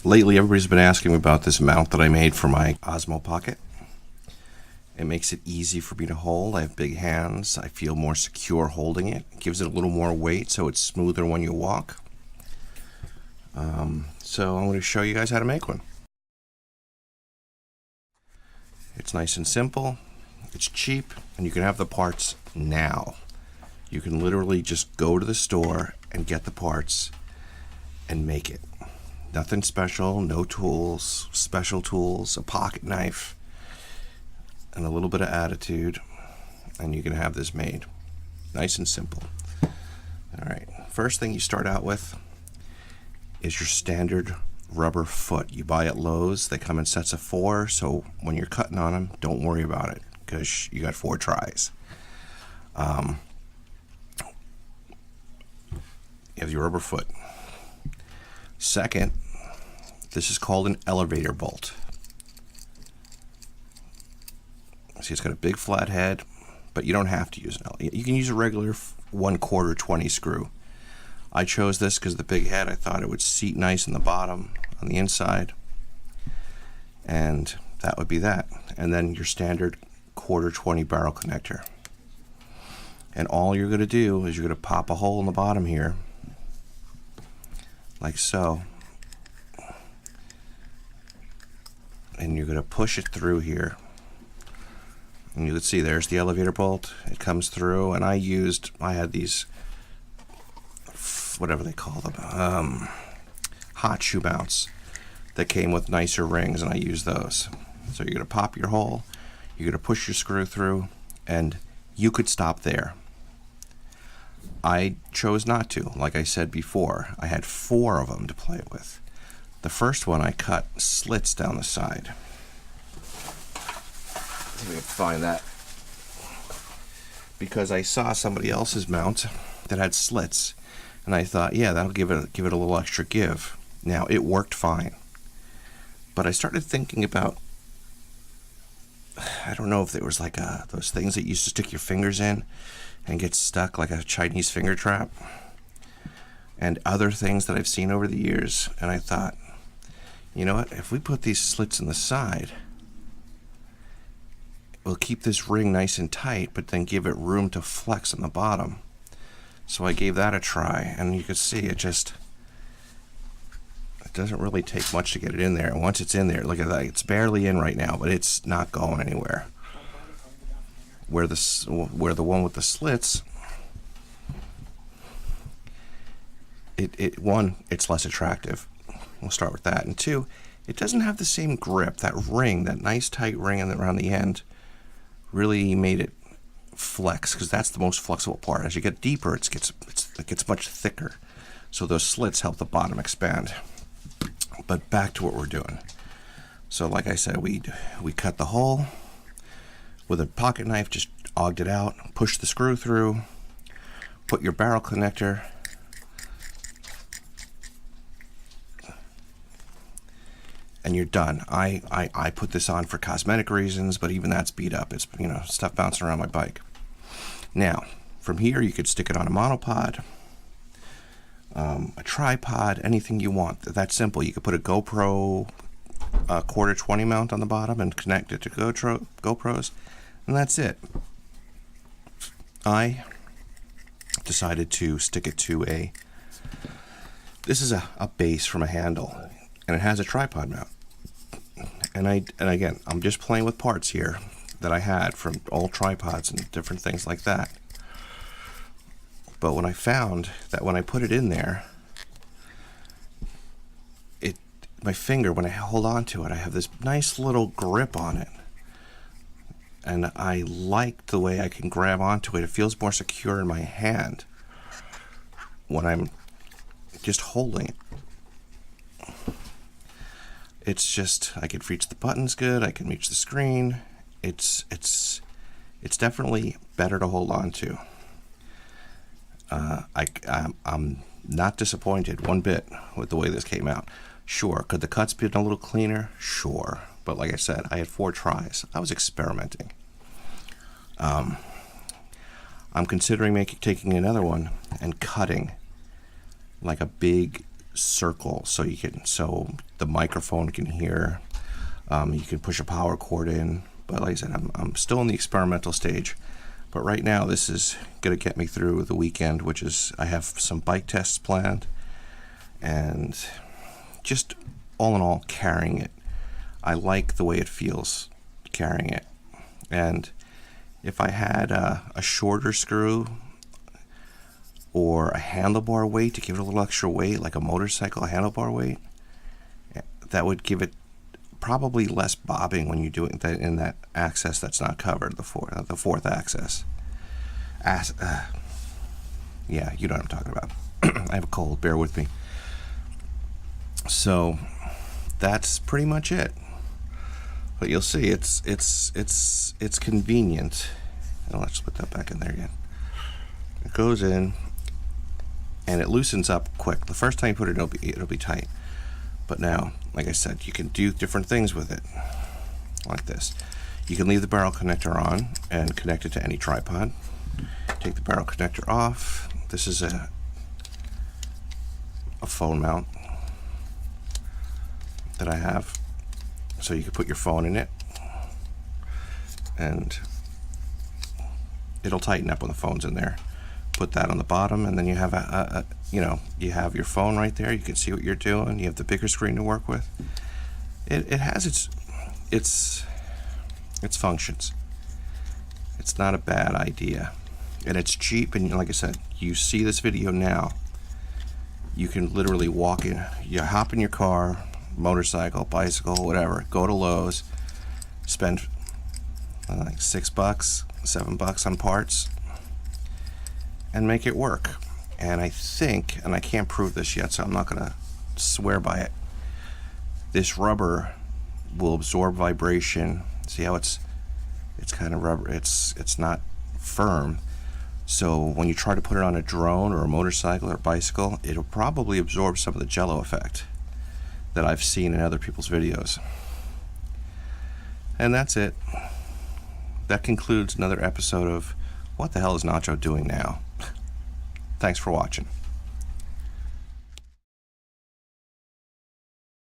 Lately, everybody's been asking me about this mount that I made for my Osmo Pocket. It makes it easy for me to hold. I have big hands. I feel more secure holding it. It gives it a little more weight so it's smoother when you walk. So I'm going to show you guys how to make one. It's nice and simple. It's cheap, and you can have the parts now. You can literally just go to the store and get the parts and make it. Nothing special, no tools, special tools, a pocket knife, and a little bit of attitude, and you can have this made. Nice and simple. Alright, first thing you start out with is your standard rubber foot. You buy at Lowe's. They come in sets of 4, so when you're cutting on them, don't worry about it, because you got 4 tries. You have your rubber foot. Second, this is called an elevator bolt. See, it's got a big flat head, but you don't have to use an elevator. You can use a regular 1/4 20 screw. I chose this because of the big head. I thought it would seat nice in the bottom on the inside, and that would be that. And then your standard 1/4 20 barrel connector. And all you're going to do is you're going to pop a hole in the bottom here, like so, and you're going to push it through here. And you can see there's the elevator bolt. It comes through, and I had these, whatever they call them, hot shoe mounts that came with nicer rings, and I used those. So you're going to pop your hole, you're going to push your screw through, and you could stop there. I chose not to. Like I said before, I had 4 of them to play with. The first one I cut slits down the side. See if we can find that, because I saw somebody else's mount that had slits, and I thought, yeah, that'll give it a little extra give. Now, it worked fine, but I started thinking about, I don't know if there was like those things that you used to stick your fingers in and get stuck, like a Chinese finger trap, and other things that I've seen over the years. And I thought, you know what, if we put these slits in the side, we'll keep this ring nice and tight, but then give it room to flex on the bottom. So I gave that a try, and you can see it doesn't really take much to get it in there. And once it's in there, look at that, it's barely in right now, but it's not going anywhere. Where the one with the slits, one, it's less attractive. We'll start with that. And 2, it doesn't have the same grip. That ring, that nice tight ring around the end, really made it flex, because that's the most flexible part. As you get deeper, it gets much thicker. So those slits help the bottom expand. But back to what we're doing. So like I said, we cut the hole with a pocket knife, just auged it out, push the screw through, put your barrel connector, and you're done. I put this on for cosmetic reasons, but even that's beat up. It's, stuff bouncing around my bike. Now, from here you could stick it on a monopod, a tripod, anything you want. That's simple. You could put a GoPro 1/4 20 mount on the bottom and connect it to GoPros, and that's it. I decided to stick it to this is a base from a handle, and it has a tripod mount. And again, I'm just playing with parts here that I had from old tripods and different things like that. But when I found that when I put it in there, my finger, when I hold on to it, I have this nice little grip on it. And I like the way I can grab onto it. It feels more secure in my hand when I'm just holding it. It's just, I can reach the buttons good, I can reach the screen. It's definitely better to hold on to. I'm not disappointed one bit with the way this came out. Sure, could the cuts be a little cleaner? Sure, but like I said, I had 4 tries. I was experimenting. I'm considering taking another one and cutting like a big circle, so the microphone can hear. You can push a power cord in, but like I said, I'm still in the experimental stage. But right now, this is going to get me through the weekend, which is I have some bike tests planned, and just all in all, carrying it. I like the way it feels carrying it. And if I had a shorter screw or a handlebar weight to give it a little extra weight, like a motorcycle handlebar weight, that would give it probably less bobbing when you do it in that axis that's not covered, the fourth axis. Yeah, you know what I'm talking about. I have a cold, bear with me. So that's pretty much it. But you'll see, it's convenient. And let's put that back in there again. It goes in, and it loosens up quick. The first time you put it, it'll be tight. But now, like I said, you can do different things with it, like this. You can leave the barrel connector on and connect it to any tripod. Take the barrel connector off. This is a phone mount that I have. So you can put your phone in it, and it'll tighten up when the phone's in there. Put that on the bottom, and then you have you have your phone right there. You can see what you're doing. You have the bigger screen to work with. It has its functions. It's not a bad idea, and it's cheap. And like I said, you see this video now. You can literally walk in. You hop in your car, motorcycle, bicycle, whatever. Go to Lowe's, spend like $6, $7 on parts, and make it work. And I think, and I can't prove this yet, so I'm not gonna swear by it, this rubber will absorb vibration. See how it's kind of rubber, it's not firm. So when you try to put it on a drone or a motorcycle or bicycle, it'll probably absorb some of the jello effect that I've seen in other people's videos. And that's it. That concludes another episode of What the Hell is Nacho Doing Now? Thanks for watching.